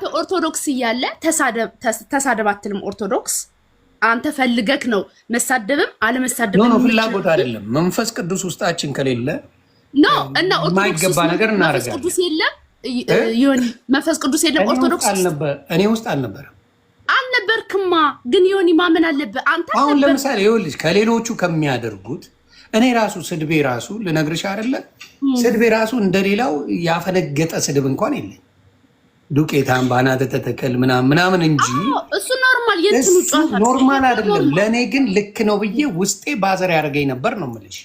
አንተ ኦርቶዶክስ እያለ ተሳደብ አትልም። ኦርቶዶክስ አንተ ፈልገክ ነው መሳደብም አለመሳደብም ነው ፍላጎት አይደለም። መንፈስ ቅዱስ ውስጣችን ከሌለ ነው እና ኦርቶዶክስ ነገር እናረጋለን። መንፈስ ቅዱስ የለም ዮኒ፣ መንፈስ ቅዱስ የለም ኦርቶዶክስ እኔ ውስጥ አልነበርክማ። ግን ዮኒ ማመን አለብህ አንተ። አሁን ለምሳሌ ይኸውልሽ ከሌሎቹ ከሚያደርጉት እኔ ራሱ ስድቤ ራሱ ልነግርሽ አይደለ ስድቤ ራሱ እንደሌላው ያፈነገጠ ስድብ እንኳን የለም። ዱቄታም ባናተ ተተከል ምናምን እንጂ እሱ ኖርማል የትኑ ጫታ ኖርማል አይደለም። ለኔ ግን ልክ ነው ብዬ ውስጤ ባዘር ያደርገኝ ነበር ነው የምልሽ።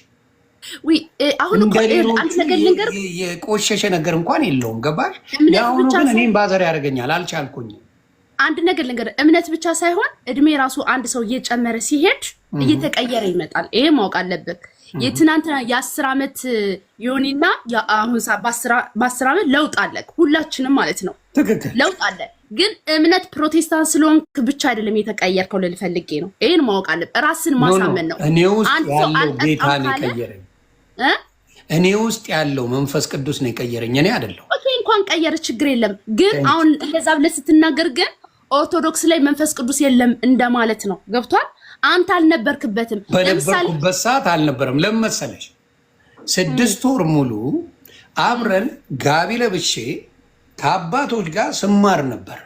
ወይ አሁን እኮ አንተ ነገር ልንገር የቆሸሸ ነገር እንኳን የለውም። ገባሽ? ያሁኑ ግን እኔም ባዘር ያደርገኛል። አልቻልኩኝም። አንድ ነገር ልንገር፣ እምነት ብቻ ሳይሆን እድሜ ራሱ አንድ ሰው እየጨመረ ሲሄድ እየተቀየረ ይመጣል። ይሄ ማወቅ አለበት። የትናንትና የ10 ዓመት ዮኒና አሁን በ10 ዓመት ለውጥ አለ፣ ሁላችንም ማለት ነው። ትክክል ለውጥ አለ። ግን እምነት ፕሮቴስታንት ስለሆንክ ብቻ አይደለም የተቀየርከው ልል ፈልጌ ነው። ይሄን ማወቅ አለበት። ራስን ማሳመን ነው። እኔ ውስጥ ያለው ጌታ ነው የቀየረኝ። እኔ ውስጥ ያለው መንፈስ ቅዱስ ነው የቀየረኝ፣ እኔ አይደለም። ኦኬ እንኳን ቀየረ ችግር የለም። ግን አሁን እንደዛ ብለህ ስትናገር ግን ኦርቶዶክስ ላይ መንፈስ ቅዱስ የለም እንደማለት ነው። ገብቷል? አንተ አልነበርክበትም። በነበርኩበት ሰዓት አልነበረም። ለምን መሰለሽ 6 ወር ሙሉ አብረን ጋቢ ለብሼ ከአባቶች ጋር ስማር ነበር።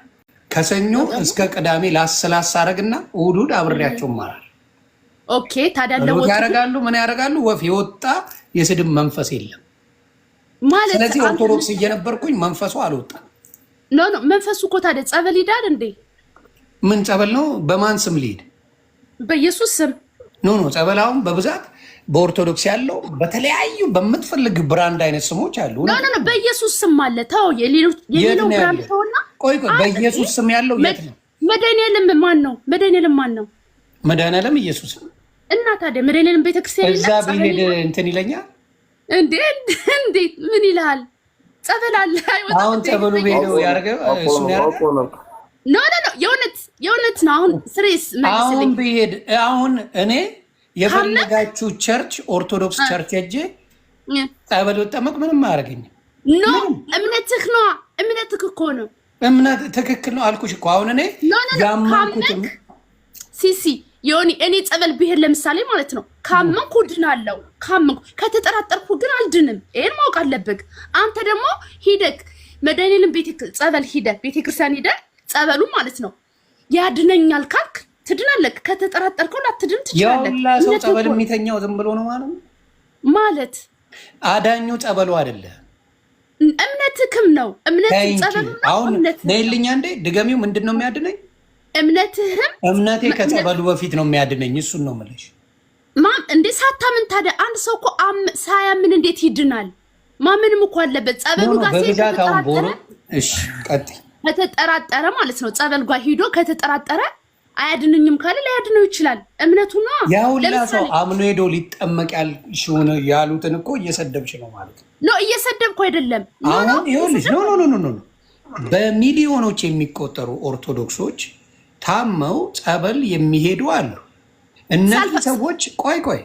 ከሰኞ እስከ ቅዳሜ ላስላስ አረግና እሑድ አብሬያቸው ማራል። ኦኬ ታዲያ ለወጥ ያረጋሉ ምን ያረጋሉ? ወፍ የወጣ የስድብ መንፈስ የለም ማለት። ስለዚህ ኦርቶዶክስ እየነበርኩኝ መንፈሱ አልወጣም። ኖ መንፈሱ እኮ ታዲያ ጸበል ይዳል እንዴ? ምን ጸበል ነው? በማን ስም ሊሄድ? በኢየሱስ ስም። ኖ ጸበላውን በብዛት በኦርቶዶክስ ያለው በተለያዩ በምትፈልግ ብራንድ አይነት ስሞች አሉ። ኖ በኢየሱስ ስም አለ። ተው የሌለው ብራንድ ተውና፣ ቆይ በኢየሱስ ስም ያለው የት ነው? መድኃኒዓለም ማን ነው? መድኃኒዓለም ማን ነው? መድኃኒዓለም ኢየሱስ ነው። እና ታዲያ መድኃኒዓለም ቤተክርስቲያን እዛ ቢሄድ እንትን ይለኛል እንዴ? እንዴት ምን ይልሃል? ጸበል አለ። አሁን ጸበሉ ቤደው ያርገው እሱ ያርገው። ኖ የእውነት ነው። አሁን ስሬስ መልስልኝ። አሁን ቢሄድ አሁን እኔ የፈለጋችሁ ቸርች ኦርቶዶክስ ቸርች ሄጄ ጸበል ወጣመቅ ምንም አያደርገኝም። ኖ እምነትህ ነው። እምነትህ እኮ ነው። እምነት ትክክል ነው አልኩሽ እኮ። አሁን እኔ ያመንኩትም ሲሲ ዮኒ እኔ ጸበል ብሄድ ለምሳሌ ማለት ነው ካመንኩ ድናለሁ። ከተጠራጠርኩ ግን አልድንም። ይሄን ማወቅ አለብህ። አንተ ደግሞ ሂደክ መድኃኒዓለም ጸበል ሂደህ ቤተክርስቲያን ሂደህ ጸበሉ ማለት ነው ያድነኛል ካልክ ትድናለህ። ከተጠራጠርከው ላትድን ትችላለህ። ያውላ ሰው ጸበል የሚተኛው ዝም ብሎ ነው ማለት አዳኙ ጸበሉ አይደለ፣ እምነትህም ነው። እምነትህ ጸበሉ ነው። አሁን ነይልኛ እንዴ ድገሚው። ምንድነው የሚያድነኝ? እምነቴ ከጸበሉ በፊት ነው የሚያድነኝ። እሱን ነው የምልሽ። ማም እንዴ ሳታምን ታዲያ አንድ ሰው እኮ ሳያምን እንዴት ይድናል? ማመንም እኮ አለበት። ጸበሉ ጋር ከተጠራጠረ ማለት ነው ጸበል ጋር ሂዶ ከተጠራጠረ አያድንኝም ካለ ላያድነው ይችላል። እምነቱ ነው። ያውላ ሰው አምኖ ሄዶ ሊጠመቅ ያሉትን እኮ እየሰደብሽ ነው ማለት ነው። ኖ እየሰደብኩ አይደለም። አሁን ይኸውልሽ ኖ በሚሊዮኖች የሚቆጠሩ ኦርቶዶክሶች ታመው ጸበል የሚሄዱ አሉ። እነዚህ ሰዎች ቆይ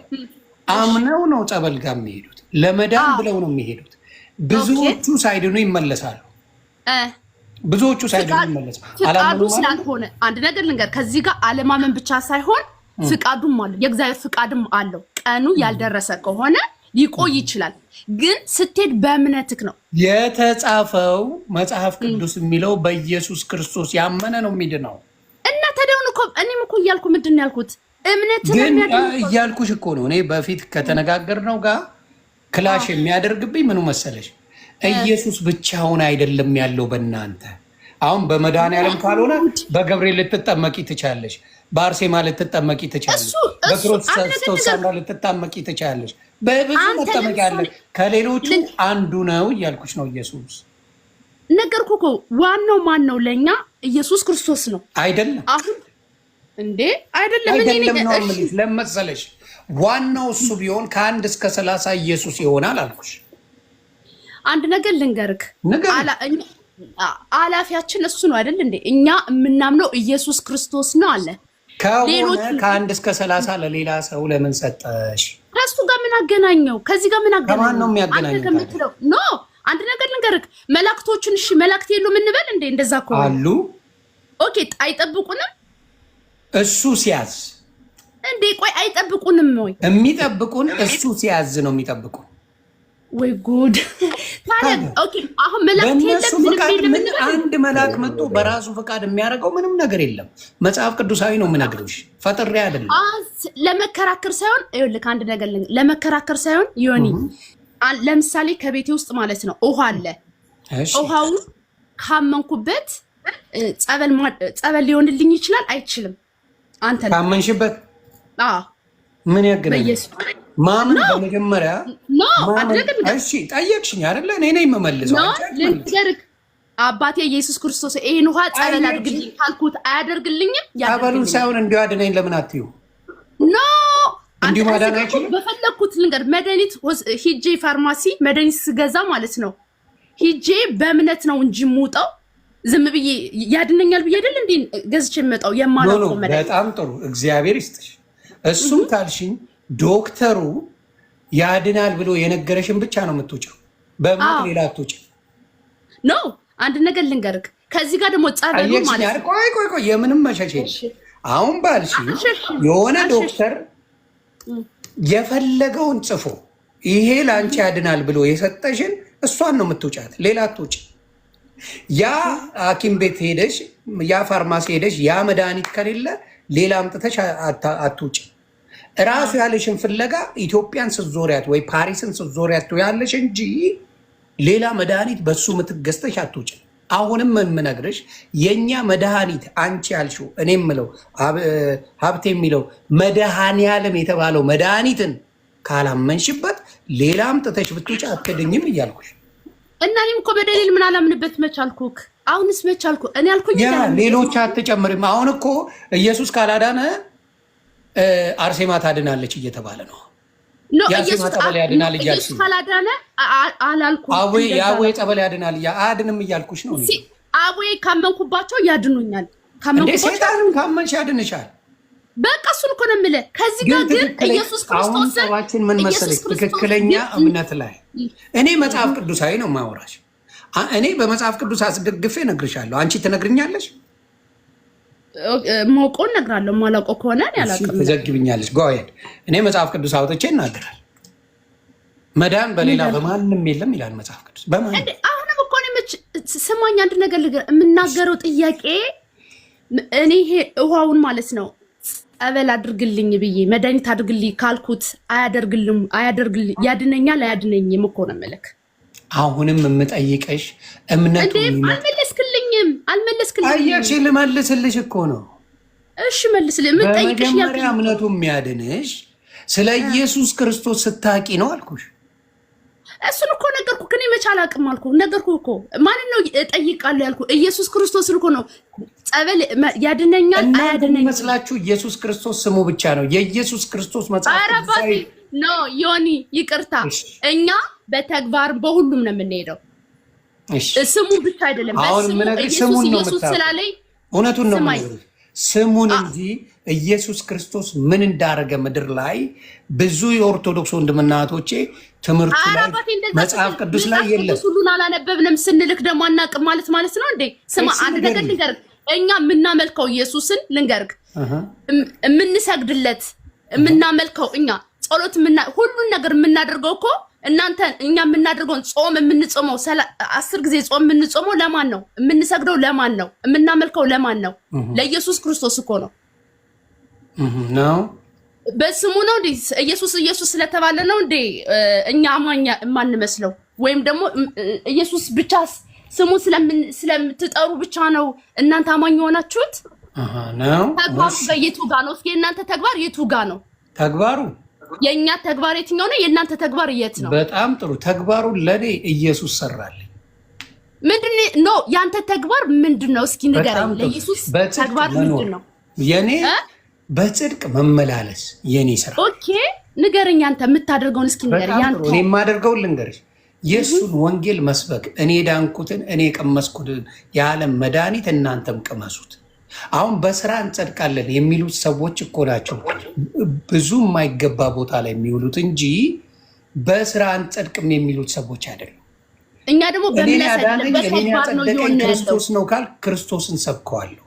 አምነው ነው ጸበል ጋር የሚሄዱት፣ ለመዳን ብለው ነው የሚሄዱት። ብዙዎቹ ሳይድኑ ይመለሳሉ። ብዙዎቹ ሳይድኑ ይመለሳሉ። ፍቃዱ ስላልሆነ አንድ ነገር ልንገር፣ ከዚህ ጋር አለማመን ብቻ ሳይሆን ፍቃዱም አለው፣ የእግዚአብሔር ፍቃድም አለው። ቀኑ ያልደረሰ ከሆነ ሊቆይ ይችላል። ግን ስትሄድ በእምነትክ ነው የተጻፈው። መጽሐፍ ቅዱስ የሚለው በኢየሱስ ክርስቶስ ያመነ ነው የሚድነው። እና ተደውን እኮ እኔም እኮ እያልኩ ምንድን ነው ያልኩት? እምነት እያልኩሽ እኮ ነው። እኔ በፊት ከተነጋገርነው ጋር ክላሽ የሚያደርግብኝ ምኑ መሰለሽ? ኢየሱስ ብቻውን አይደለም ያለው በእናንተ። አሁን በመድኃኒዓለም ካልሆነ በገብርኤል ልትጠመቂ ትቻለሽ፣ በአርሴማ ልትጠመቂ ትቻለሽ፣ በክርስቶስ ልትጠመቂ ትቻለሽ። በብዙ መጠመቅ ያለ ከሌሎቹ አንዱ ነው እያልኩሽ ነው። ኢየሱስ ነገርኩ እኮ። ዋናው ማን ነው ለኛ? ኢየሱስ ክርስቶስ ነው አይደለም? አሁን እንዴ አይደለም ነው ለመሰለሽ። ዋናው እሱ ቢሆን ከ1 እስከ 30 ኢየሱስ ይሆናል አልኩሽ። አንድ ነገር ልንገርክ፣ አላፊያችን እሱ ነው አይደል እንዴ? እኛ የምናምነው ኢየሱስ ክርስቶስ ነው አለ። ከሆነ ከ1 እስከ 30 ለሌላ ሰው ለምን ሰጠሽ? ከሱ ጋር ምን አገናኘው? ከዚህ ጋር ምን አገናኘው? ከማን ነው የሚያገናኘው? ኖ አንድ ነገር ልንገርህ፣ መላእክቶቹን እሺ መላእክት የሉም እንበል እንዴ? እንደዛ ከሆነ አሉ። ኦኬ፣ አይጠብቁንም? እሱ ሲያዝ እንዴ? ቆይ አይጠብቁንም ወይ? የሚጠብቁን እሱ ሲያዝ ነው የሚጠብቁን። ወይ ጉድ! ታዲያ ኦኬ፣ አሁን መላእክት የለም። አንድ መልአክ መጥቶ በራሱ ፈቃድ የሚያደርገው ምንም ነገር የለም። መጽሐፍ ቅዱሳዊ ነው የምነግርሽ፣ ፈጥሬ አይደለም። ለመከራከር ሳይሆን ይኸውልህ፣ አንድ ነገር ለመከራከር ሳይሆን ዮኒ፣ ለምሳሌ ከቤቴ ውስጥ ማለት ነው ውሃ አለ። ውሃውን ካመንኩበት ጸበል ሊሆንልኝ ይችላል አይችልም? አንተ ካመንሽበት ምን ያገናኛል? ማመን በመጀመሪያ እሺ፣ ጠየቅሽኝ አይደለ? እኔ ነኝ የምመልሰው። ልንገርህ፣ አባቴ ኢየሱስ ክርስቶስ ይሄን ውሃ ጸበል አድርግልኝ ካልኩት አያደርግልኝም? ጸበሉን ሳይሆን እንዲሁ አድነኝ ለምን አትዩ? ኖ እንዲሁ ማዳን አይችልም። በፈለግኩት ልንገርህ፣ መድኃኒት ሂጄ ፋርማሲ መድኃኒት ስገዛ ማለት ነው ሂጄ በእምነት ነው እንጂ የምውጠው ዝም ብዬ ያድነኛል ብዬ አይደል እንዴ ገዝቼ የምመጣው የማላውቀው መድኃኒት። በጣም ጥሩ፣ እግዚአብሔር ይስጥሽ። እሱም ካልሽኝ ዶክተሩ ያድናል ብሎ የነገረሽን ብቻ ነው የምትውጪው፣ በእምነት ሌላ አትውጪው። ኖ አንድ ነገር ልንገርህ፣ ከዚህ ጋር ደግሞ ጸበሉ ማለት ነው። ቆይ የምንም መሸሽ አሁን ባልሽ የሆነ ዶክተር የፈለገውን ጽፎ ይሄ ለአንቺ ያድናል ብሎ የሰጠሽን እሷን ነው የምትውጫት፣ ሌላ አትውጪ። ያ ሐኪም ቤት ሄደሽ ያ ፋርማሲ ሄደሽ ያ መድኃኒት ከሌለ ሌላ አምጥተሽ አትውጪ። እራሱ ያለሽን ፍለጋ ኢትዮጵያን ስትዞሪያት ወይ ፓሪስን ስትዞሪያት ያለሽ እንጂ ሌላ መድኃኒት በሱ ምትገዝተሽ አትውጪ። አሁንም የምነግርሽ የኛ መድኃኒት አንቺ ያልሽው እኔ የምለው ሀብቴ የሚለው መድኃኒዓለም የተባለው መድኃኒትን ካላመንሽበት ሌላ አምጥተሽ ብትውጪ አትድኝም እያልኩሽ እና እኔም እኮ በደሊል ምን አላምንበት መቻልኩክ። አሁንስ መቻልኩ እኔ አልኩኝ። ሌሎች አትጨምርም። አሁን እኮ ኢየሱስ ካላዳነ አርሴማ ታድናለች እየተባለ ነው። ኢየሱስ ካላዳነ አላልኩም። አዌ ጸበል ያድናል አያድንም እያልኩሽ ነው። አዌ ካመንኩባቸው ያድኑኛል። ሴጣንም ካመንሽ ያድንሻል። በቃ እሱን እኮ ነው የምልህ። ከዚህ ጋር ግን ኢየሱስ ክርስቶስ ሰባችን ምን መሰለሽ፣ ትክክለኛ እምነት ላይ እኔ መጽሐፍ ቅዱሳዊ ነው ማወራሽ። እኔ በመጽሐፍ ቅዱስ አስደግፌ እነግርሻለሁ። አንቺ ትነግርኛለሽ። ማውቀውን እነግራለሁ፣ ማላውቀው ከሆነ ያላውቅም ትዘግብኛለሽ። ጎየን እኔ መጽሐፍ ቅዱስ አውጥቼ እናገራለሁ። መዳን በሌላ በማንም የለም ይላል መጽሐፍ ቅዱስ። በማንም አሁንም እኮ ነው ስማኝ፣ አንድ ነገር የምናገረው ጥያቄ እኔ ይሄ ውሃውን ማለት ነው ጸበል አድርግልኝ ብዬ መድኃኒት አድርግልኝ ካልኩት አያደርግልኝ ያድነኛል አያድነኝም እኮ ነው የምልክ። አሁንም የምጠይቀሽ እምነቱ አልመለስክልኝም። አየሽ፣ ልመልስልሽ እኮ ነው። እሺ መልስልኝ። በመጀመሪያ እምነቱ የሚያድንሽ ስለ ኢየሱስ ክርስቶስ ስታቂ ነው አልኩሽ። እሱን እኮ ነገርኩህ። እኔ መቼ አላውቅም አልኩህ። ነገርኩህ እኮ ማንን ነው እጠይቃለሁ ያልኩህ? ኢየሱስ ክርስቶስ እኮ ነው ጸበል ያድነኛል አያድነኝም ይመስላችሁ? ኢየሱስ ክርስቶስ ስሙ ብቻ ነው የኢየሱስ ክርስቶስ መጽሐፍ ኖ ዮኒ ይቅርታ፣ እኛ በተግባር በሁሉም ነው የምንሄደው። ስሙ ብቻ አይደለም። በስሙ ኢየሱስ ስላለኝ እውነቱን ነው የምነግርሽ፣ ስሙን እንጂ ኢየሱስ ክርስቶስ ምን እንዳረገ ምድር ላይ ብዙ የኦርቶዶክስ ወንድምና እህቶቼ ትምህርቱ ላይ መጽሐፍ ቅዱስ ላይ የለም። ሁሉን አላነበብንም ስንልክ ደግሞ አናውቅም ማለት ነው እንዴ? ስማ አንድ ነገር ልንገርህ፣ እኛ የምናመልከው ኢየሱስን ልንገርህ፣ የምንሰግድለት የምናመልከው እኛ ጸሎት ሁሉን ነገር የምናደርገው እኮ እናንተ እኛ የምናደርገውን ጾም የምንጾመው 10 ጊዜ ጾም የምንጾመው ለማን ነው? የምንሰግደው ለማን ነው? የምናመልከው ለማን ነው? ለኢየሱስ ክርስቶስ እኮ ነው ነው በስሙ ነው እንዴ? ኢየሱስ ስለተባለ ነው እንዴ እኛ አማኝ የማንመስለው? ወይም ደግሞ ኢየሱስ ብቻ ስሙ ስለምትጠሩ ብቻ ነው እናንተ አማኝ የሆናችሁት? ነው ተግባሩ በየቱ ጋር ነው? እስኪ የእናንተ ተግባር የቱ ጋር ነው? ተግባሩ የእኛ ተግባር የትኛው ነው? የእናንተ ተግባር የት ነው? በጣም ጥሩ። ተግባሩን ለእኔ ኢየሱስ ሰራልኝ። ምንድን ነው ያንተ ተግባር ምንድን ነው? እስኪ ንገረኝ። ለኢየሱስ ተግባር ምንድን ነው? የኔ በጽድቅ መመላለስ የኔ ስራ። ኦኬ ንገረኝ፣ አንተ የምታደርገውን እስኪ ንገረኝ። ያንተ እኔ የማደርገውን ልንገርሽ። የእሱን ወንጌል መስበክ፣ እኔ ዳንኩትን እኔ ቀመስኩትን የዓለም መድኃኒት እናንተም ቅመሱት። አሁን በስራ እንጸድቃለን የሚሉት ሰዎች እኮ ናቸው ብዙ የማይገባ ቦታ ላይ የሚውሉት እንጂ በስራ እንጸድቅም የሚሉት ሰዎች አይደሉም። እኛ ደግሞ በሚያሰድበት ተግባር ነው ይሆን ያለው። ክርስቶስ ነው ካል ክርስቶስን ሰብከዋለሁ።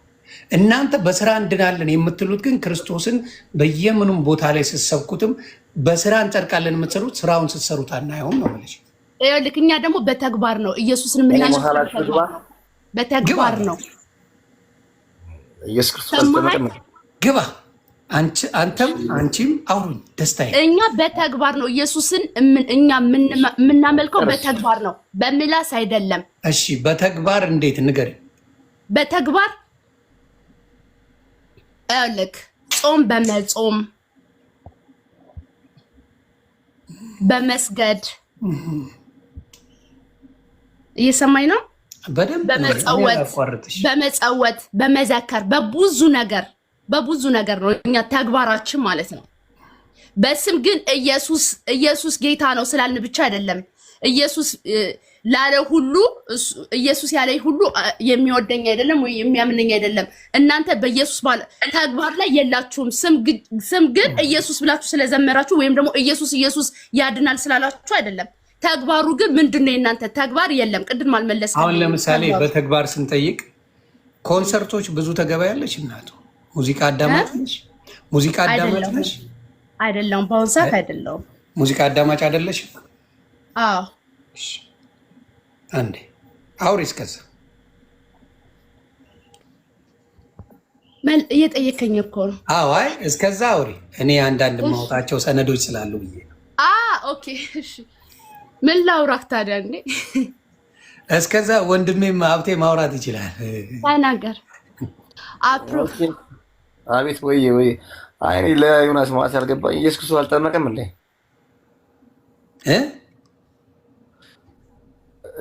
እናንተ በስራ እንድናለን የምትሉት ግን ክርስቶስን በየምኑም ቦታ ላይ ስትሰብኩትም በስራ እንጸድቃለን የምትሰሩት ስራውን ስትሰሩት አናየውም ነው ማለት ነው። ልክ እኛ ደግሞ በተግባር ነው ኢየሱስን የምናሸንፈው በተግባር ነው። ኢየሱስ ክርስቶስ ግባ አንተም አንቺም አውሩኝ ደስታዬ። እኛ በተግባር ነው ኢየሱስን እኛ የምናመልከው በተግባር ነው፣ በምላስ አይደለም። እሺ በተግባር እንዴት ንገሪ። በተግባር ልክ ጾም በመጾም በመስገድ እየሰማኝ ነው። በመጸወት በመዘከር በብዙ ነገር ነው እኛ ተግባራችን ማለት ነው። በስም ግን ኢየሱስ ጌታ ነው ስላልን ብቻ አይደለም። ኢየሱስ ላለ ሁሉ ኢየሱስ ያለ ሁሉ የሚወደኝ አይደለም ወይ የሚያምነኝ አይደለም። እናንተ በኢየሱስ ተግባር ላይ የላችሁም። ስም ግን ኢየሱስ ብላችሁ ስለዘመራችሁ ወይም ደግሞ ኢየሱስ ያድናል ስላላችሁ አይደለም። ተግባሩ ግን ምንድነው? የእናንተ ተግባር የለም። ቅድም አልመለስኩም። አሁን ለምሳሌ በተግባር ስንጠይቅ ኮንሰርቶች ብዙ ተገበያለሽ እናቱ ሙዚቃ አዳማጭ ነሽ? ሙዚቃ አዳማጭ ነሽ? አይደለም። በአሁኑ ሰዓት አይደለም። ሙዚቃ አዳማጭ አይደለሽ? አዎ። አንዴ አውሪ። እስከዛ እየጠየከኝ እኮ ነው። አዎ፣ አይ እስከዛ አውሪ። እኔ አንዳንድ ማውጣቸው ሰነዶች ስላሉ ብዬ ነው። ኦኬ፣ እሺ። ምን ላውራህ ታዲያ? እንዴ እስከዛ ወንድሜም ሀብቴ ማውራት ይችላል። ተናገር። አቤት። ወይ አይ ለዮናስ ማለት ያልገባኝ ኢየሱስ ክርስቶስ አልተጠመቀም እንዴ?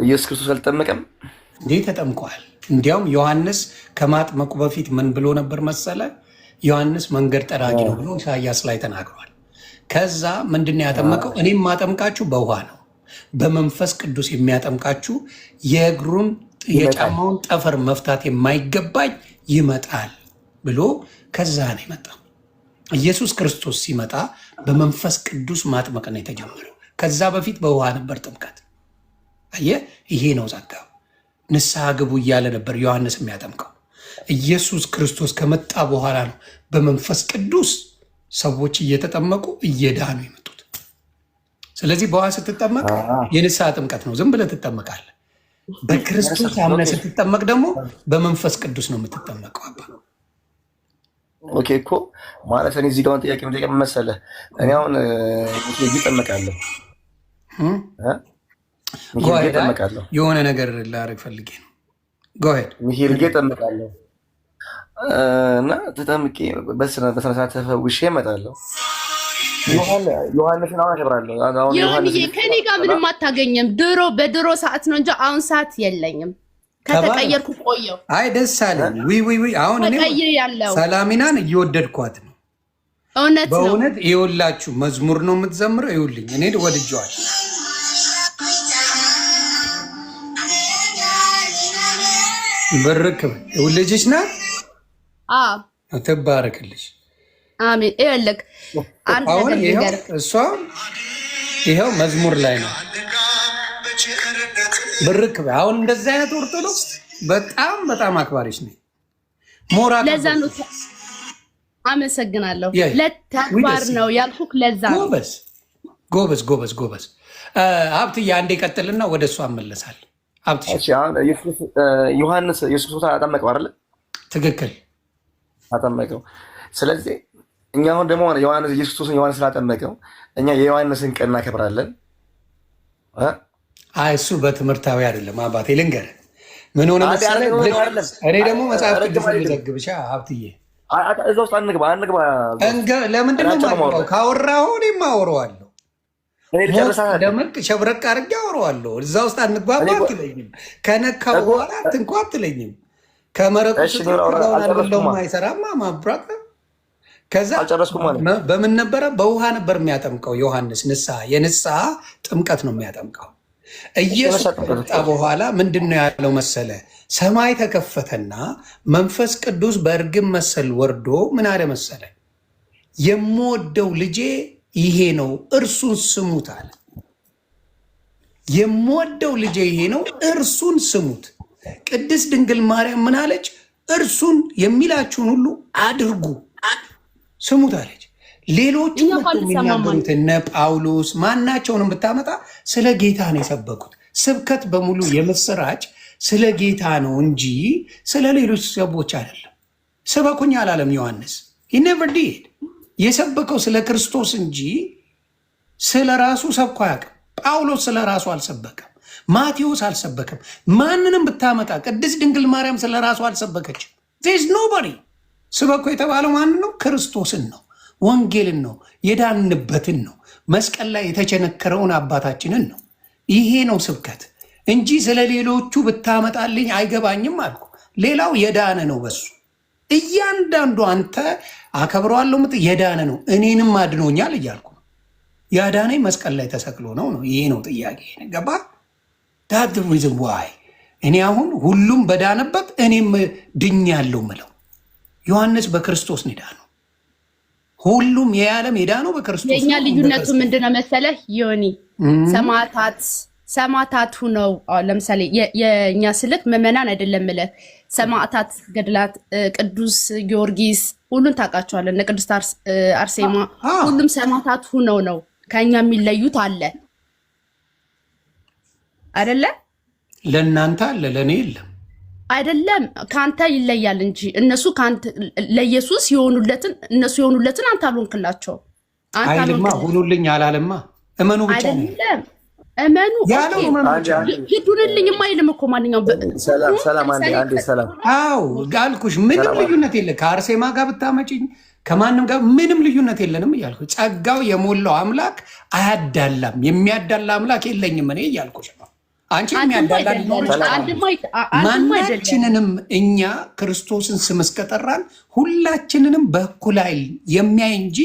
ኢየሱስ ክርስቶስ አልተጠመቀም እንዴ? ተጠምቋል። እንዲያውም ዮሐንስ ከማጥመቁ በፊት ምን ብሎ ነበር መሰለ? ዮሐንስ መንገድ ጠራጊ ነው ብሎ ኢሳያስ ላይ ተናግሯል። ከዛ ምንድን ያጠመቀው? እኔም ማጠምቃችሁ በውሃ ነው፣ በመንፈስ ቅዱስ የሚያጠምቃችሁ የእግሩን የጫማውን ጠፈር መፍታት የማይገባኝ ይመጣል ብሎ ከዛ ነው የመጣው። ኢየሱስ ክርስቶስ ሲመጣ በመንፈስ ቅዱስ ማጥመቅ ነው የተጀመረው። ከዛ በፊት በውሃ ነበር ጥምቀት። አየህ፣ ይሄ ነው ጸጋው። ንስሐ ግቡ እያለ ነበር ዮሐንስ የሚያጠምቀው። ኢየሱስ ክርስቶስ ከመጣ በኋላ ነው በመንፈስ ቅዱስ ሰዎች እየተጠመቁ እየዳኑ የመጡት። ስለዚህ በውሃ ስትጠመቅ የንስሐ ጥምቀት ነው፣ ዝም ብለህ ትጠመቃለህ። በክርስቶስ አምነህ ስትጠመቅ ደግሞ በመንፈስ ቅዱስ ነው የምትጠመቀው። አባ ኦኬ እኮ ማለት እኔ እዚህ ጋር ጥያቄ መጠየቅ መሰለህ። እኔ አሁን እጠመቃለሁ የሆነ ነገር ላደርግ ፈልጌ ነው። ጎሄድ ሚሄል እጠመቃለሁ እና ተጠምቄ በስነ ስርዓት ተፈውሼ እመጣለሁ። ዮሐንስን አሁን አከብራለሁ። ከኔ ጋር ምንም አታገኝም። በድሮ ሰዓት ነው እንጂ አሁን ሰዓት የለኝም። ከተቀየርኩ ቆየው። አይ ደስ አለኝ። አሁን እኔ ሰላሚናን እየወደድኳት ነው። እውነት ነው። በእውነት ይኸውላችሁ መዝሙር ነው የምትዘምረው። ይኸውልኝ እኔ ወድጄዋለሁ። ብርክ ልጅሽ ናት። ትባረክልሽ። አሜን። ይኸውልህ አሁን እሷ ይኸው መዝሙር ላይ ነው። ብርክ አሁን እንደዚህ አይነት ኦርቶዶክስ በጣም አክባሪሽ ነኝ። ሞራ ለዛ ነው። አመሰግናለሁ። ለተግባር ነው ያልኩህ። ለዛ ነው። ጎበዝ። ሀብትዬ አንዴ ቀጥልና ወደ እሷ እመለሳለሁ። ዮሐንስ ኢየሱስ ክርስቶስ አጠመቀው አይደለ? ትክክል፣ አጠመቀው። ስለዚህ እኛ አሁን ደግሞ ኢየሱስ ክርስቶስን ዮሐንስ ስላጠመቀው እኛ የዮሐንስን ቀን እናከብራለን። እሱ በትምህርታዊ አይደለም አባቴ፣ ልንገርህ ምን ሆነ መሰለህ። እኔ ደግሞ መጽሐፍ ቅዱስ ልዘግብ ብቻ ሀብትዬ፣ እዛ ውስጥ አንግባ። ለምንድን ነው የማወራው? ካወራሁ እኔም አወራዋለሁ። ደመቅ ሸብረቅ አድርጌ አወራዋለሁ። እዛ ውስጥ አንግባባ አትለኝም። ከነካው በኋላ አትንኳ አትለኝም። ከመረቁ ስትለውም አይሰራማ ማብራት። ከዛ በምን ነበረ? በውሃ ነበር የሚያጠምቀው ዮሐንስ። የንስሐ ጥምቀት ነው የሚያጠምቀው። ኢየሱስ ከመጣ በኋላ ምንድን ነው ያለው መሰለ? ሰማይ ተከፈተና መንፈስ ቅዱስ በእርግብ መሰል ወርዶ ምን አለ መሰለ? የምወደው ልጄ ይሄ ነው እርሱን ስሙት አለ። የምወደው ልጄ ይሄ ነው፣ እርሱን ስሙት። ቅድስት ድንግል ማርያም ምን አለች? እርሱን የሚላችሁን ሁሉ አድርጉ ስሙት አለች። ሌሎቹ የሚናገሩት እነ ጳውሎስ ማናቸውንም ብታመጣ ስለ ጌታ ነው የሰበኩት። ስብከት በሙሉ የምስራች ስለ ጌታ ነው እንጂ ስለ ሌሎች ሰዎች አይደለም። ስበኩኝ አላለም ዮሐንስ። he never did። የሰበከው ስለ ክርስቶስ እንጂ ስለ ራሱ ሰብኮ አያውቅም። ጳውሎስ ስለ ራሱ አልሰበከም። ማቴዎስ አልሰበከም። ማንንም ብታመጣ ቅድስት ድንግል ማርያም ስለ ራሱ አልሰበከችም። ዜዝ ኖበዲ። ስበኩ የተባለው ማንን ነው? ክርስቶስን ነው፣ ወንጌልን ነው፣ የዳንበትን ነው፣ መስቀል ላይ የተቸነከረውን አባታችንን ነው። ይሄ ነው ስብከት እንጂ ስለ ሌሎቹ ብታመጣልኝ አይገባኝም አልኩ። ሌላው የዳነ ነው በሱ እያንዳንዱ አንተ አከብረዋለሁ ምት የዳነ ነው። እኔንም አድኖኛል እያልኩ ነው። ያዳነኝ መስቀል ላይ ተሰቅሎ ነው። ይሄ ነው ጥያቄ። ገባ? ዳት ሪዝን ዋይ እኔ አሁን ሁሉም በዳነበት እኔም ድኛለሁ ምለው። ዮሐንስ በክርስቶስ ነው የዳነው። ሁሉም የዓለም የዳነው በክርስቶስ። የኛ ልዩነቱ ምንድነው መሰለህ ዮኒ? ሰማዕታቱ ነው። ለምሳሌ የኛ ስልክ ምዕመናን አይደለም ምልህ ሰማዕታት ገድላት፣ ቅዱስ ጊዮርጊስ ሁሉን ታውቃቸዋለህ። እነ ቅድስት አርሴማ ሁሉም ሰማዕታት ሁነው ነው። ከኛ የሚለዩት አለ አይደለ? ለእናንተ አለ፣ ለእኔ የለም። አይደለም ከአንተ ይለያል እንጂ እነሱ ለኢየሱስ የሆኑለትን እነሱ የሆኑለትን አንተ አልሆንክላቸው። አይልማ ሁኑልኝ አላለማ። እመኑ ብቻ ነው አይደለም። እመኑ ሂዱንልኝ አይልም እኮ ማንኛውም። ሰላም አንዴ ሰላም። አዎ ጋልኩሽ ምንም ልዩነት የለ። ከአርሴማ ጋር ብታመጪኝ ከማንም ጋር ምንም ልዩነት የለንም እያልኩ ጸጋው የሞላው አምላክ አያዳላም። የሚያዳላ አምላክ የለኝም እኔ እያልኩሽ ነው። አንቺ የሚያዳላ ማናችንንም እኛ ክርስቶስን ስም እስከጠራን ሁላችንንም በእኩል ኃይል የሚያይ እንጂ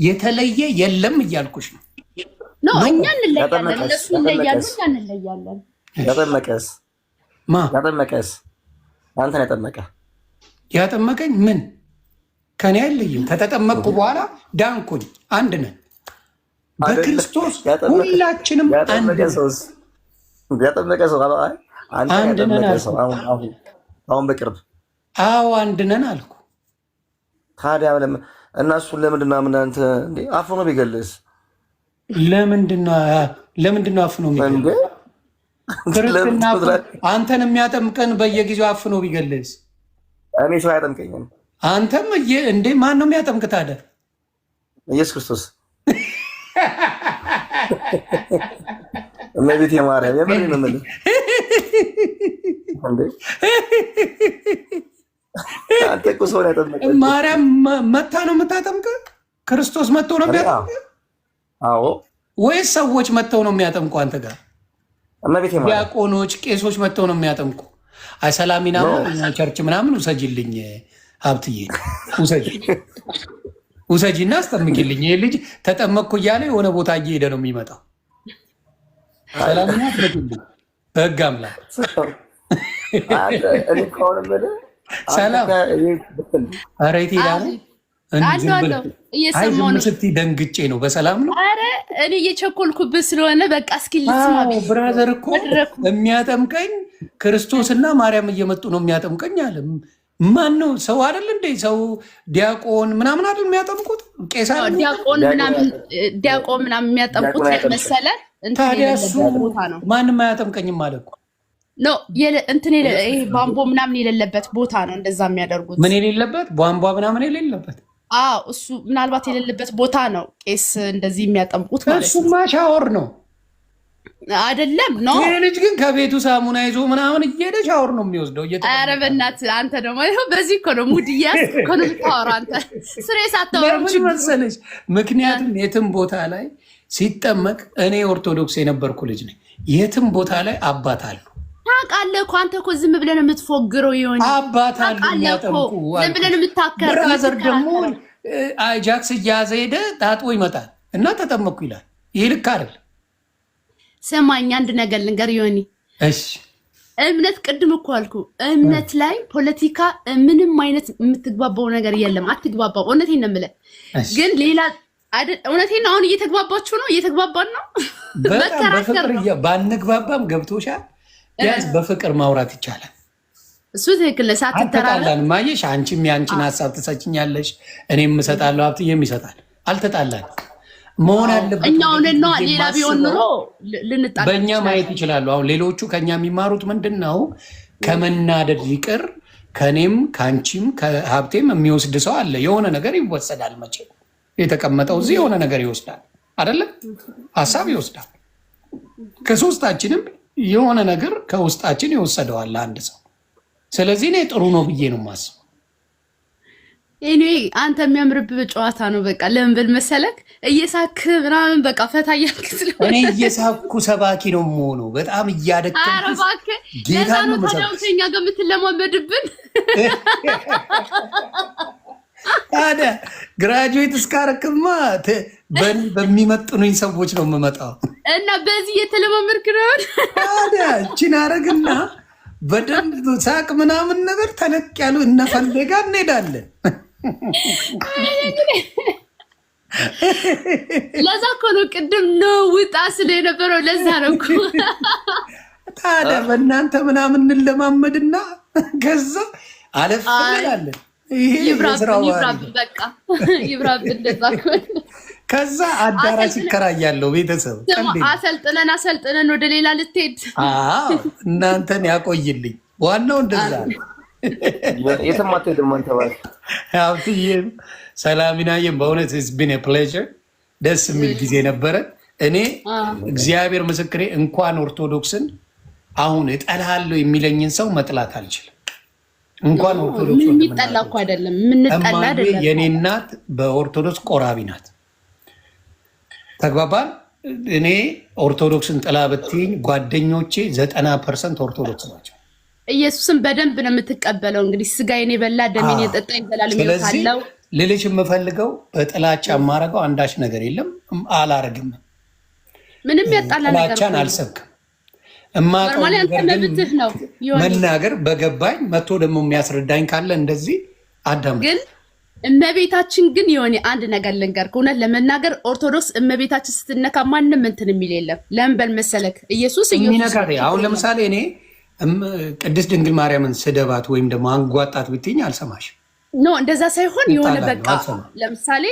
የተለየ የለም እያልኩሽ ነው። እኛ እንለያለን፣ እነሱ ይለያሉ፣ እኛ እንለያለን። ያጠመቀስ አንተን ያጠመቀኝ ምን ከኔ አይለይም። ከተጠመቅኩ በኋላ ዳንኩኝ። አንድ ነን በክርስቶስ ሁላችንም አንድ ነን። ያጠመቀ ሰው አንድ ነን አልኩ። አሁን በቅርብ አንድ ነን አልኩ። ታዲያ እነሱን ለምንድን ነው እናንተ አፍኖ ቢገልስ? ለምንድን ነው አፍኖ ቢገልስ? ክርስትና አንተን የሚያጠምቀን በየጊዜው አፍኖ ቢገልስ? እኔ ሰው አያጠምቀኝም። አንተም እንዴ ማን ነው የሚያጠምቅ ታዲያ? ኢየሱስ ክርስቶስ። እመቤቴ ማርያም የምሬን ነው የምልህ። አንተ እኮ ሰው ነው ያጠምቀኝ። ማርያም መታ ነው የምታጠምቅ? ክርስቶስ መጥቶ ነው የሚያጠምቅ? አዎ። ወይስ ሰዎች መጥተው ነው የሚያጠምቁ? አንተ ጋር እመቤቴ ማርያም ዲያቆኖች፣ ቄሶች መጥተው ነው የሚያጠምቁ? አይ ሰላሚና ቸርች ምናምን ውሰጂልኝ ሀብትዬ፣ ውሰጂና አስጠምቂልኝ። ይሄ ልጅ ተጠመቅኩ እያለ የሆነ ቦታ እየሄደ ነው የሚመጣው። ሰላምና አስጠምቂልኝ በህግ አምላክ። ሰላም ኧረ የት ሄዳ ነው? ዝም ስትይ ደንግጬ ነው። በሰላም ነው? ኧረ እኔ እየቸኮልኩብህ ስለሆነ በቃ እስኪ ልስማ። ብራዘር እኮ የሚያጠምቀኝ ክርስቶስና ማርያም እየመጡ ነው የሚያጠምቀኝ አለ። ማን ነው? ሰው አይደል እንዴ? ሰው ዲያቆን ምናምን አይደል የሚያጠምቁት? ቄሳ ዲያቆን ምናምን የሚያጠምቁት መሰለህ? ታዲያ እሱ ማንም አያጠምቀኝም አለ እኮ። ኖ እንትን ቧንቧ ምናምን የሌለበት ቦታ ነው እንደዛ የሚያደርጉት። ምን የሌለበት? ቧንቧ ምናምን የሌለበት? እሱ ምናልባት የሌለበት ቦታ ነው ቄስ እንደዚህ የሚያጠምቁት ማለት ነው። እሱማ ሻወር ነው አይደለም? ኖ ይሄ ልጅ ግን ከቤቱ ሳሙና ይዞ ምናምን እየሄደ ሻወር ነው የሚወስደው። ኧረ በእናትህ አንተ ደግሞ በዚህ እኮ ነው ሙድ እያዝክ እኮ ነው የምታወራው አንተ። ስሬስ አታወራም መሰለሽ። ምክንያቱም የትም ቦታ ላይ ሲጠመቅ እኔ ኦርቶዶክስ የነበርኩ ልጅ ነኝ። የትም ቦታ ላይ አባት አሉ። ታውቃለህ እኮ አንተ እኮ ዝም ብለን የምትፎግረው ይሆን አባት አሉ የሚያጠምቁ። ዝም ብለን የምታከር ብራዘር ደግሞ አጃክስ እያዘ ሄደ ታጥቦ ይመጣል እና ተጠመቅኩ ይላል። ይህ ልክ አይደል? ሰማኝ አንድ ነገር ልንገር ዮኒ። እሺ እምነት ቅድም እኮ አልኩ፣ እምነት ላይ ፖለቲካ ምንም አይነት የምትግባባው ነገር የለም። አትግባባው። እውነቴን ነው የምልህ። ግን ሌላ አይደል? እውነቴን ነው። አሁን እየተግባባችሁ ነው፣ እየተግባባን ነው። በጣም በፍቅር ባንግባባም ገብቶሻል። ቢያንስ በፍቅር ማውራት ይቻላል። እሱ ትክክል ነው። ሳትተራራን ማየሽ አንቺም ያንቺን ሀሳብ ትሰጭኛለሽ፣ እኔም እሰጣለሁ፣ ሀብትዬም ይሰጣል። አልተጣላን መሆን አለበት። እኛውን ነው ሌላ ቢሆን ኑሮ ልንጣላ በእኛ ማየት ይችላሉ። አሁን ሌሎቹ ከኛ የሚማሩት ምንድን ነው? ከመናደድ ይቅር ከኔም ከአንቺም ከሀብቴም የሚወስድ ሰው አለ። የሆነ ነገር ይወሰዳል። መቼ የተቀመጠው እዚህ የሆነ ነገር ይወስዳል አይደለም? ሀሳብ ይወስዳል። ከሶስታችንም የሆነ ነገር ከውስጣችን ይወሰደዋል አንድ ሰው። ስለዚህ እኔ ጥሩ ነው ብዬ ነው የማስበው። እኔ አንተ የሚያምርብህ ጨዋታ ነው። በቃ ለምን ብል መሰለክ እየሳክ ምናምን በቃ ፈታ እያልክ ስለሆነ እኔ እየሳኩ ሰባኪ ነው የምሆነው። በጣም እያደከምኩ ኧረ እባክህ ለዛ ነው ታዲያ ከእኛ ጋር የምትለማመድብን። ታዲያ ግራጁዌት እስካረክማ በሚመጥኑኝ ሰዎች ነው የምመጣው እና በዚህ እየተለማመድክ ነው። ታዲያ እችን አረግና በደንብ ሳቅ ምናምን ነገር ተለቅ ያሉ እነፈለጋ እንሄዳለን። ለዛ እኮ ነው ቅድም ነው ውጣ ስለ የነበረው። ለዛ ነው እኮ ታዲያ በእናንተ ምናምን እንለማመድና ከዛ አለፍ እንላለን። ይሄ ይብራብን በቃ ይብራብን። እንደዛ ከዛ አዳራሽ ይከራያለሁ። ቤተሰብ አሰልጥነን ወደ ሌላ ልትሄድ እናንተን ያቆይልኝ። ዋናው እንደዛ ነው። የትም አትሄድም አንተ ባል ሀብትዬም ሰላሚናዬም በእውነት ቢን ፕሌዥር ደስ የሚል ጊዜ ነበረ። እኔ እግዚአብሔር ምስክሬ እንኳን ኦርቶዶክስን አሁን እጠላለሁ የሚለኝን ሰው መጥላት አልችልም። እንኳን ኦርቶዶክስ የሚጠላ እኮ አይደለም የምንጠላ አይደለም። የኔ እናት በኦርቶዶክስ ቆራቢ ናት። ተግባባን። እኔ ኦርቶዶክስን ጥላ ብትይኝ ጓደኞቼ 90% ኦርቶዶክስ ናቸው። ኢየሱስን በደንብ ነው የምትቀበለው። እንግዲህ ስጋዬን የበላ ደሜን የጠጣ ይበላል የሚለው ልልሽ የምፈልገው በጥላቻ የማረገው አንዳች ነገር የለም። አላረግም። ምንም ያጣላ ነገር ጥላቻን አልሰብክም። እማቀው ነገር ነው መናገር በገባኝ መጥቶ ደግሞ የሚያስረዳኝ ካለ እንደዚህ አዳም ግን እመቤታችን ግን የሆነ አንድ ነገር ልንገርህ፣ እውነት ለመናገር ኦርቶዶክስ እመቤታችን ስትነካ ማንም እንትን የሚል የለም። ለምን በል መሰለክ ኢየሱስ አሁን ለምሳሌ እኔ ቅድስት ድንግል ማርያምን ስደባት ወይም ደግሞ አንጓጣት ብትይኝ አልሰማሽም። ኖ እንደዛ ሳይሆን የሆነ በቃ ለምሳሌ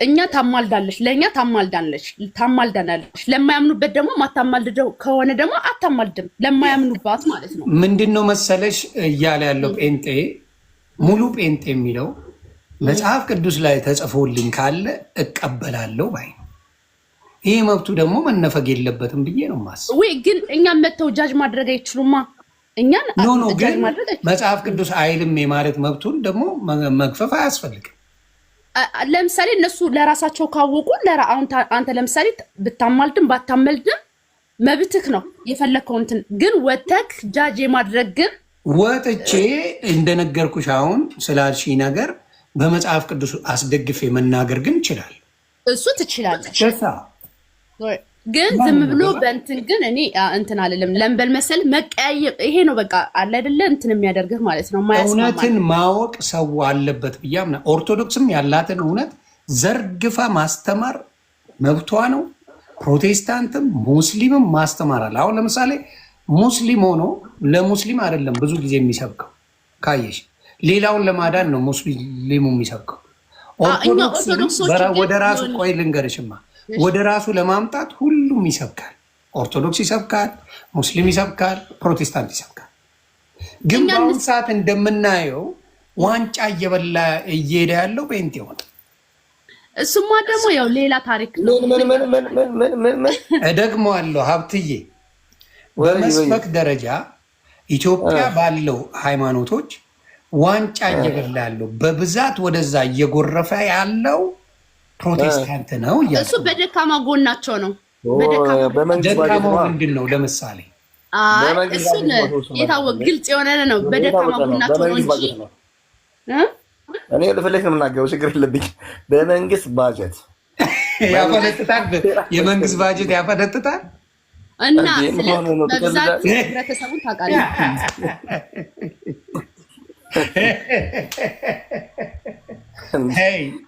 እኛ ታማልዳለች፣ ለእኛ ታማልዳናለች። ለማያምኑበት ደግሞ ማታማልደው ከሆነ ደግሞ አታማልድም፣ ለማያምኑባት ማለት ነው። ምንድነው መሰለሽ እያለ ያለው ጴንጤ ሙሉ ጴንጤ የሚለው መጽሐፍ ቅዱስ ላይ ተጽፎልኝ ካለ እቀበላለሁ ባይ ነው። ይሄ መብቱ ደግሞ መነፈግ የለበትም ብዬ ነው የማስበው። ወይ ግን እኛም መተው ጃጅ ማድረግ አይችሉማ። እኛን ኖ ግን መጽሐፍ ቅዱስ አይልም የማለት መብቱን ደግሞ መግፈፍ አያስፈልግም። ለምሳሌ እነሱ ለራሳቸው ካወቁ አንተ ለምሳሌ ብታማልድም ባታመልድም መብትክ ነው የፈለከው እንትን። ግን ወተክ ጃጅ የማድረግ ግን ወጥቼ እንደነገርኩሽ አሁን ስላልሽ ነገር በመጽሐፍ ቅዱስ አስደግፌ መናገር ግን ይችላል። እሱ ትችላለች። ግን ዝም ብሎ በእንትን ግን እኔ እንትን አልልም። ለምበል መሰል መቀያየም ይሄ ነው በቃ አለ አይደለ እንትን የሚያደርግህ ማለት ነው። እውነትን ማወቅ ሰው አለበት ብያምና ኦርቶዶክስም ያላትን እውነት ዘርግፋ ማስተማር መብቷ ነው። ፕሮቴስታንትም ሙስሊምም ማስተማር አለ። አሁን ለምሳሌ ሙስሊም ሆኖ ለሙስሊም አይደለም ብዙ ጊዜ የሚሰብከው ካየሽ፣ ሌላውን ለማዳን ነው ሙስሊሙ የሚሰብከው። ኦርቶዶክስ ወደ ራሱ ቆይ ልንገርሽማ ወደ ራሱ ለማምጣት ሁሉም ይሰብካል። ኦርቶዶክስ ይሰብካል፣ ሙስሊም ይሰብካል፣ ፕሮቴስታንት ይሰብካል። ግን በአሁኑ ሰዓት እንደምናየው ዋንጫ እየበላ እየሄደ ያለው ጴንጤ ሆነ። እሱማ ደግሞ ያው ሌላ ታሪክ ነው። እደግመዋለሁ ሀብትዬ፣ በመስበክ ደረጃ ኢትዮጵያ ባለው ሃይማኖቶች ዋንጫ እየበላ ያለው በብዛት ወደዛ እየጎረፈ ያለው ፕሮቴስታንት ነው። እሱ በደካማ ጎናቸው ነው። ደካማው ምንድን ነው? ለምሳሌ እሱን የታወቀ ግልጽ የሆነ ነው። በደካማ ጎናቸው ነው እንጂ እኔ ልፈልግ ነው የምናገረው። ችግር የለብኝ። በመንግስት ባጀት ያፈነጥጣል። የመንግስት ባጀት ያፈነጥጣል እና በብዛት ህብረተሰቡን ታውቃለህ።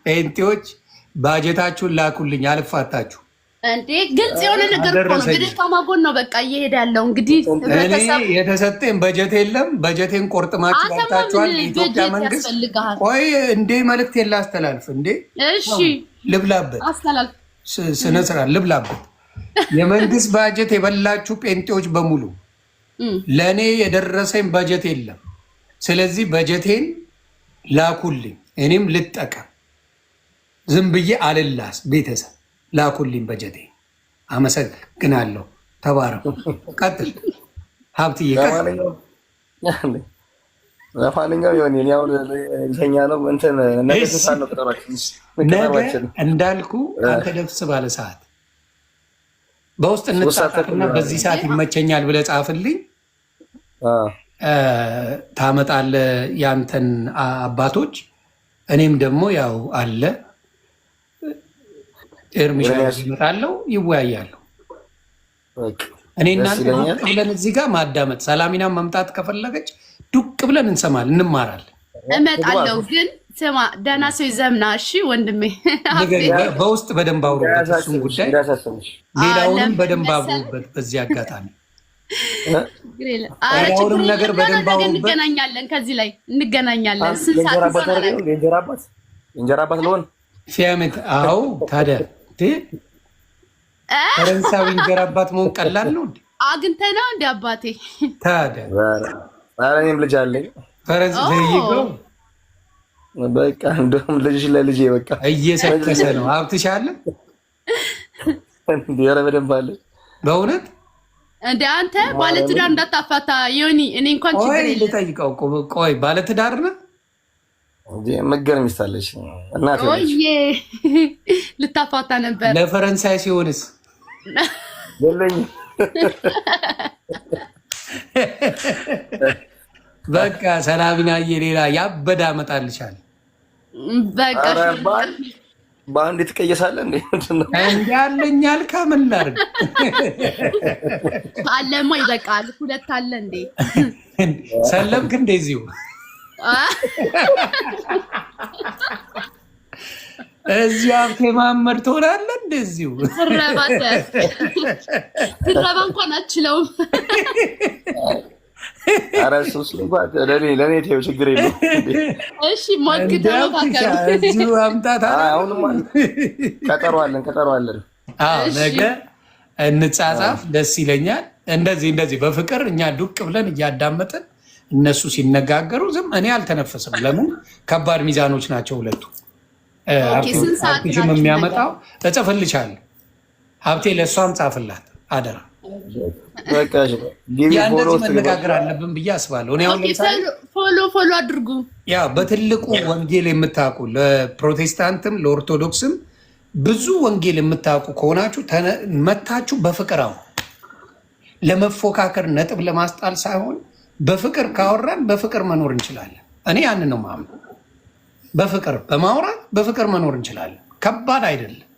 ጴንጤዎች ባጀታችሁን ላኩልኝ፣ አልፋታችሁ እንዴ። ግልጽ የሆነ ነገር እኮ ነው። በደካማ ጎን ነው በቃ እየሄደ ያለው። እንግዲህ እኔ የተሰጠኝ በጀት የለም። በጀቴን ቆርጥማችሁ ባታችኋል። የኢትዮጵያ መንግስት ቆይ እንዴ መልእክት የላስተላልፍ እንዴ? እሺ ልብላበት፣ አስተላልፍ፣ ስነ ስርዓት ልብላበት። የመንግስት ባጀት የበላችሁ ጴንጤዎች በሙሉ ለእኔ የደረሰኝ በጀት የለም። ስለዚህ በጀቴን ላኩልኝ፣ እኔም ልጠቀም። ዝም ብዬ አልላስ። ቤተሰብ ላኩልኝ በጀቴ። አመሰግናለሁ። ተባረኩ። ቀጥል ሀብትዬ። ለማንኛውም የሆነ ያው ልተኛ ነው እንትን ነገ እንዳልኩ አንተ ደስ ባለ ሰዓት በውስጥ እንጻፍና በዚህ ሰዓት ይመቸኛል ብለህ ጻፍልኝ። ታመጣለህ ያንተን አባቶች፣ እኔም ደግሞ ያው አለ ኤርሚሻ ይመጣለው፣ ይወያያሉ። እኔ እናንተ ዱቅ ብለን እዚህ ጋር ማዳመጥ። ሰላሚና መምጣት ከፈለገች ዱቅ ብለን እንሰማለን፣ እንማራለን። እመጣለሁ ግን ስማ፣ ደህና ሰው ይዘምና። እሺ ወንድሜ፣ በውስጥ በደንብ አውሩበት እሱን ጉዳይ፣ ሌላውንም በደንብ አውሩበት። በዚህ አጋጣሚ ሌላውንም ነገር በደንብ አውሩበት። እንገናኛለን፣ ከዚህ ላይ እንገናኛለን። እንጀራ አባት ልሆን ፊያሜት። አዎ ታዲያ ፈረንሳዊ እንጀራ አባት መሆን ቀላል ነው እንዴ? አግኝተህ ነው እንደ አባቴ። ታዲያ እኔም ልጅ አለኝ ፈረንሳዊ ይገው በቃ እንደውም ልጅሽ ለልጄ በቃ እየሰከሰ ነው። ሀብትሽ አለ እንዴ? ኧረ በደንብ አለ በእውነት እንደ አንተ ባለትዳር እንዳታፋታ ዮኒ። እኔ እንኳን ችግር የለም ልጠይቀው። ቆይ ባለትዳር ነህ እንዴ? መገር ሚስታለሽ እናት ወይ ልታፋታ ነበር። ለፈረንሳይ ሲሆንስ የለኝ። በቃ ሰላሚናዬ ሌላ ያበዳ አመጣልሻል። በቃ በአንድ ትቀየሳለህ እንዴ? እንዴ አለኛል ከምን ላድርግ? አለማ ይበቃል። ሁለት አለ እንዴ? ሰለምክ እንደዚሁ እዚሁ ሀብቴ ማመድ ትሆናለህ። እንደዚሁ ትረባ እንኳን አችለውም። ኧረ እሱስ እንኳን ለእኔ ተይው፣ ችግር የለውም። እሺ ሞክተው እዚሁ አምጣት። አሁንማ ቀጠሮ አለን። ነገ እንጻጻፍ፣ ደስ ይለኛል። እንደዚህ በፍቅር እኛ ዱቅ ብለን እያዳመጥን እነሱ ሲነጋገሩ ዝም እኔ አልተነፈስም። ለምን ከባድ ሚዛኖች ናቸው ሁለቱ። ሀብትሽም የሚያመጣው እጽፍልሻለሁ። ሀብቴ ለእሷም ጻፍላት አደራ። እንደዚህ መነጋገር አለብን ብዬ አስባለሁ። እኔ አሁን ለምሳሌ ፎሎ አድርጉ። ያው በትልቁ ወንጌል የምታውቁ ለፕሮቴስታንትም ለኦርቶዶክስም ብዙ ወንጌል የምታውቁ ከሆናችሁ መታችሁ በፍቅር አሁን ለመፎካከር ነጥብ ለማስጣል ሳይሆን በፍቅር ካወራን በፍቅር መኖር እንችላለን። እኔ ያንን ነው የማምነው። በፍቅር በማውራት በፍቅር መኖር እንችላለን። ከባድ አይደለም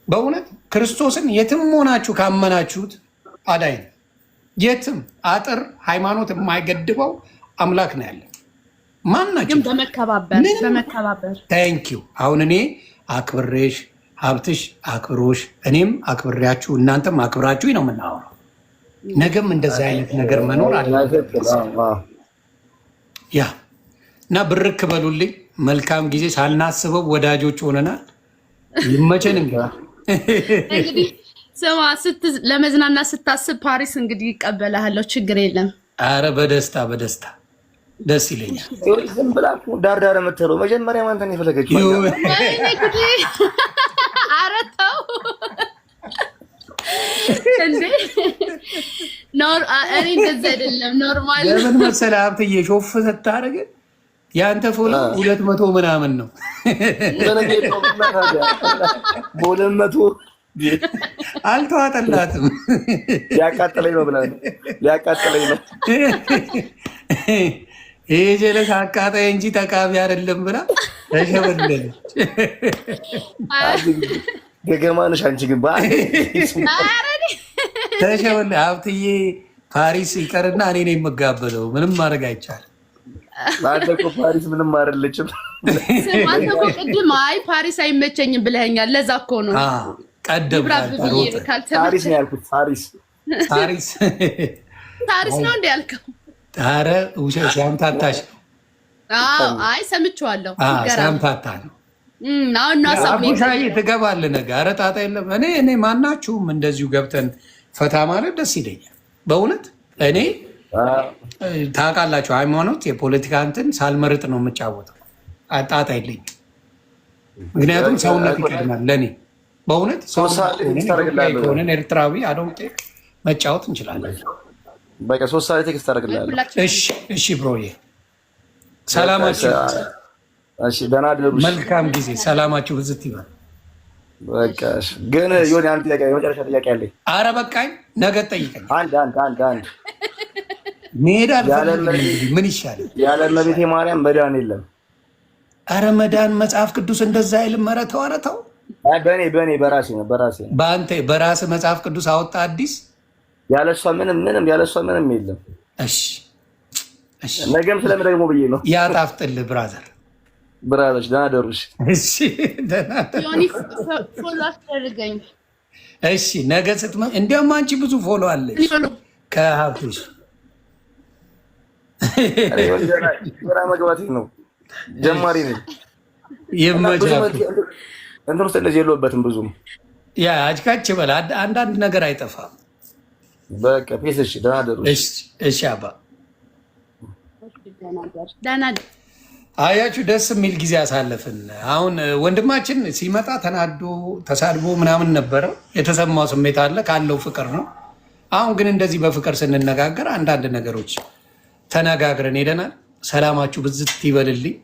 በእውነት። ክርስቶስን የትም ሆናችሁ ካመናችሁት አዳኝ ነው። የትም አጥር ሃይማኖት የማይገድበው አምላክ ነው ያለን። ማናችሁ በመከባበር ታንኪዩ። አሁን እኔ አክብሬሽ፣ ሀብትሽ አክብሮሽ፣ እኔም አክብሬያችሁ እናንተም አክብራችሁ ነው የምናወራው። ነገም እንደዚህ አይነት ነገር መኖር አለ። ያ እና ብርክ በሉልኝ። መልካም ጊዜ። ሳናስበው ወዳጆች ሆነናል። ይመቸን። እንግዲህ ስማ፣ ለመዝናናት ስታስብ ፓሪስ እንግዲህ ይቀበልሃለሁ። ችግር የለም። አረ በደስታ ደስ ይለኛል። ዝም ብላ ዳር የምትለው መጀመሪያ ማንተን የፈለገች ኧረ ተው እንዴ! እኔ እንደዛ አይደለም ኖርማል። ለምን መሰለህ ሀብትዬ ሾፍ ስታደርግ የአንተ ፎሎ 200 ምናምን ነው። በ200 አልተዋጠላትም። ሊያቃጥለኝ ነው ብላ ሊያቃጥለኝ ነው። ይሄ ጀለስ አቃጣይ እንጂ ተቃቢ አይደለም ብላ ተሸበለለች። ገገማነሽ አንቺ ግን ተሸበለ። ሀብትዬ ፓሪስ ይቀርና እኔ ነው የምጋበለው። ምንም ማድረግ አይቻልም። አንተ እኮ ፓሪስ ምንም አይደለችም። አንተ እኮ ቅድም አይ ፓሪስ አይመቸኝም ብለኸኛል። ለዛ እኮ ነው ቀደም ፓሪስ ነው ያልኩት። ፓሪስ ነው እንደ ያልከው። ኧረ ውሸት ሲያምታታሽ ነው። አይ ሰምቼዋለሁ። ሲያምታታ ነው። አሁን ነው አሳብ ትገባለህ ነገ። ኧረ ጣጣ የለም። እኔ ማናችሁም እንደዚሁ ገብተን ፈታ ማለት ደስ ይለኛል በእውነት። እኔ ታውቃላችሁ ሃይማኖት የፖለቲካ እንትን ሳልመርጥ ነው የምጫወተው። ጣጣ የለኝም። ምክንያቱም ሰውነት ይቀድማል ለእኔ በእውነት። ሰውነት ኤርትራዊ አዶንቄ መጫወት እንችላለን። በቃ 3 ሰዓት ቴክስት ታደርግልሃለህ። እሺ ብሮዬ ሰላማችሁ። እሺ ደህና ደሩ። መልካም ጊዜ። ሰላማችሁ ብዝት ይበል። በቃ ግን የሆነ አንድ ጥያቄ የመጨረሻ ጥያቄ አለኝ። ኧረ በቃኝ፣ ነገ ጠይቀኝ። አንድ መሄድ አልፈልግም። ምን ይሻላል? ያለ እመቤቴ ማርያም መዳን የለም። ኧረ መዳን መጽሐፍ ቅዱስ እንደዛ አይልም። ኧረ ተው። በእኔ በራሴ ነው በአንተ በራስህ መጽሐፍ ቅዱስ አወጣ አዲስ። ያለሷ ምንም የለም። እሺ ነገም ስለምደግሞ ብዬ ነው። ያጣፍጥልህ ብራዘሮች። ደህና ደሩ። እሺ ደህና ደሩ። ፎሎ አስደርገኝ። እሺ ነገ ስትመጣ እንዲያውም አንቺ ብዙ ፎሎ አለሽ ከሀብትሽ። ገና መግባቴ ነው። ጀማሪ ነኝ። እንትን ውስጥ እንደዚህ የለሁበትም ብዙም። ያ አጅካች በል አንዳንድ ነገር አይጠፋም። በቃ ፔስ። እሺ ደህና ደሩ። እሺ አባ ደህና አያችሁ፣ ደስ የሚል ጊዜ አሳለፍን። አሁን ወንድማችን ሲመጣ ተናዶ ተሳድቦ ምናምን ነበረ። የተሰማው ስሜት አለ ካለው ፍቅር ነው። አሁን ግን እንደዚህ በፍቅር ስንነጋገር አንዳንድ ነገሮች ተነጋግረን ሄደናል። ሰላማችሁ ብዝት ይበልልኝ።